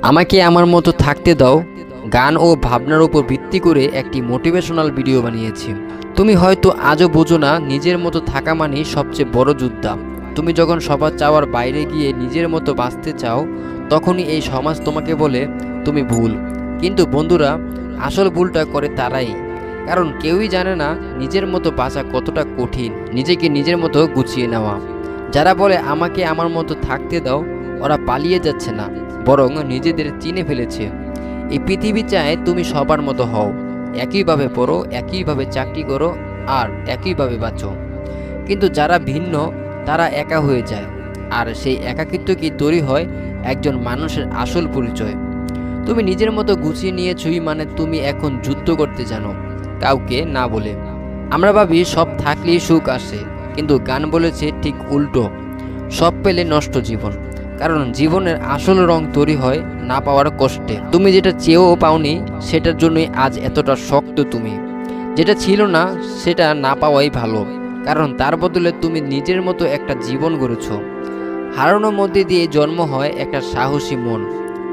আমাকে আমার মতো থাকতে দাও গান ও ভাবনার উপর ভিত্তি করে একটি মোটিভেশনাল ভিডিও বানিয়েছি। তুমি হয়তো আজও বোঝো না, নিজের মতো থাকা মানে সবচেয়ে বড় যোদ্ধা। তুমি যখন সবার চাওয়ার বাইরে গিয়ে নিজের মতো বাঁচতে চাও, তখনই এই সমাজ তোমাকে বলে তুমি ভুল। কিন্তু বন্ধুরা, আসল ভুলটা করে তারাই, কারণ কেউই জানে না নিজের মতো বাঁচা কতটা কঠিন, নিজেকে নিজের মতো গুছিয়ে নেওয়া। যারা বলে আমাকে আমার মতো থাকতে দাও, ওরা পালিয়ে যাচ্ছে না, বরং নিজেদের চিনে ফেলেছে। এই পৃথিবী চায় তুমি সবার মতো হও, একইভাবে পড়ো, একইভাবে চাকরি করো, আর একইভাবে বাঁচো। কিন্তু যারা ভিন্ন তারা একা হয়ে যায়, আর সেই একাকিত্ব কি তৈরি হয় একজন মানুষের আসল পরিচয়। তুমি নিজের মতো গুছিয়ে নিয়েছই মানে তুমি এখন যুদ্ধ করতে জানো, কাউকে না বলে। আমরা ভাবি সব থাকলেই সুখ আসে, কিন্তু গান বলেছে ঠিক উল্টো, সব পেলে নষ্ট জীবন। কারণ জীবনের আসল রং তৈরি হয় না পাওয়ার কষ্টে। তুমি যেটা চেয়েও পাওনি, সেটার জন্যই আজ এতটা শক্ত তুমি। যেটা ছিল না সেটা না পাওয়াই ভালো, কারণ তার বদলে তুমি নিজের মতো একটা জীবন গড়েছ। হারানোর মধ্যে দিয়ে জন্ম হয় একটা সাহসী মন,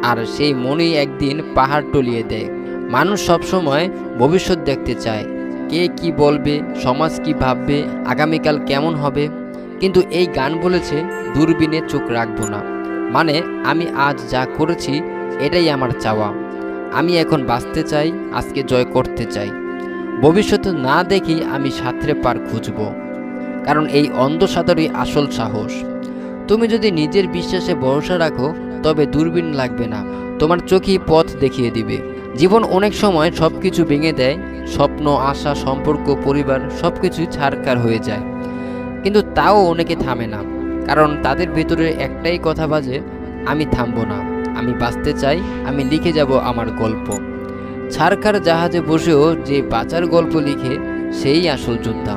আর সেই মনই একদিন পাহাড় টলিয়ে দেয়। মানুষ সবসময় ভবিষ্যৎ দেখতে চায়, কে কি বলবে, সমাজ কি ভাববে, আগামীকাল কেমন হবে। কিন্তু এই গান বলেছে দূরবীনে চোখ রাখবো না, মানে আমি আজ যা করেছি এটাই আমার চাওয়া। আমি এখন বাঁচতে চাই, আজকে জয় করতে চাই। ভবিষ্যৎ না দেখি আমি সাঁতরে পার খুঁজব, কারণ এই অন্ধসাধারণই আসল সাহস। তুমি যদি নিজের বিশ্বাসে ভরসা রাখো, তবে দূরবীন লাগবে না, তোমার চোখই পথ দেখিয়ে দিবে। জীবন অনেক সময় সব কিছু ভেঙে দেয়, স্বপ্ন, আশা, সম্পর্ক, পরিবার সবকিছুই ছারখার হয়ে যায়। কিন্তু তাও অনেকে থামে না, কারণ তাদের ভেতরে একটাই কথা বাজে, আমি থামবো না, আমি বাঁচতে চাই, আমি লিখে যাব আমার গল্প। ছারখার জাহাজে বসেও যে বাঁচার গল্প লিখে, সেই আসল যোদ্ধা।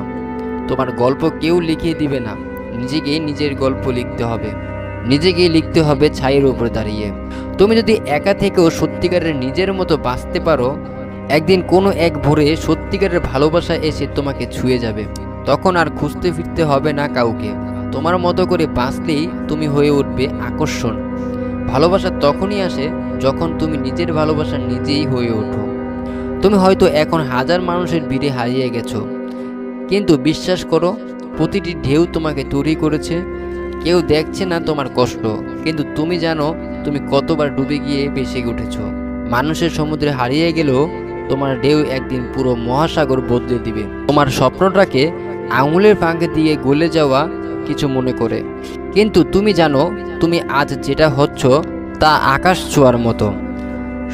তোমার গল্প কেউ লিখিয়ে দিবে না, নিজেকেই নিজের গল্প লিখতে হবে, নিজেকেই লিখতে হবে ছাইয়ের উপর দাঁড়িয়ে। তুমি যদি একা থেকেও সত্যিকারের নিজের মতো বাঁচতে পারো, একদিন কোনো এক ভোরে সত্যিকারের ভালোবাসা এসে তোমাকে ছুঁয়ে যাবে। তখন আর খুঁজতে ফিরতে হবে না কাউকে, তোমার মতো করে বাঁচলেই তুমি হয়ে উঠবে আকর্ষণ। ভালোবাসা তখনই আসে যখন তুমি নিজের ভালোবাসা নিজেই হয়ে ওঠো। তুমি হয়তো এখন হাজার মানুষের ভিড়ে হারিয়ে গেছো, কিন্তু বিশ্বাস করো, প্রতিটি ঢেউ তোমাকে তৈরি করেছে। কেউ দেখছে না তোমার কষ্ট, কিন্তু তুমি জানো তুমি কতবার ডুবে গিয়ে ভেসে উঠেছো। মানুষের সমুদ্রে হারিয়ে গেলেও তোমার ঢেউ একদিন পুরো মহাসাগর বদলে দিবে। তোমার স্বপ্নটাকে আঙুলের ফাঁকে দিয়ে গলে যাওয়া কিছু মনে করে, কিন্তু তুমি জানো তুমি আজ যেটা হচ্ছ তা আকাশ ছোঁয়ার মতো।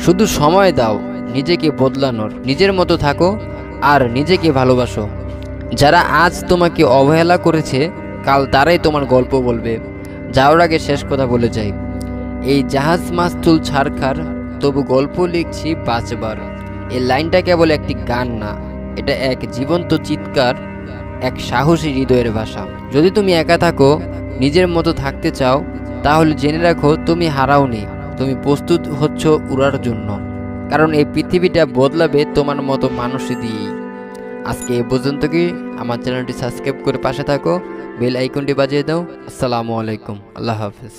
শুধু সময় দাও নিজেকে বদলানোর, নিজের মতো থাকো আর নিজেকে ভালোবাসো। যারা আজ তোমাকে অবহেলা করেছে, কাল তারাই তোমার গল্প বলবে। যাওয়ার আগে শেষ কথা বলে যাই, এই জাহাজ মাস্তুল ছারখার, তবু গল্প লিখছি বাঁচবার। এই লাইনটা কেবল একটি গান না, এটা এক জীবন্ত চিৎকার, এক সাহসী হৃদয়ের ভাষা। যদি তুমি একা থাকো, নিজের মতো থাকতে চাও, তাহলে জেনে রাখো তুমি হারাওনি, তুমি প্রস্তুত হচ্ছ উড়ার জন্য। কারণ এই পৃথিবীটা বদলাবে তোমার মতো মানুষ দিয়েই। আজকে এ পর্যন্ত। কি আমার চ্যানেলটি সাবস্ক্রাইব করে পাশে থাকো, বেল আইকনটি বাজিয়ে দাও। আসসালামু আলাইকুম, আল্লাহ হাফেজ।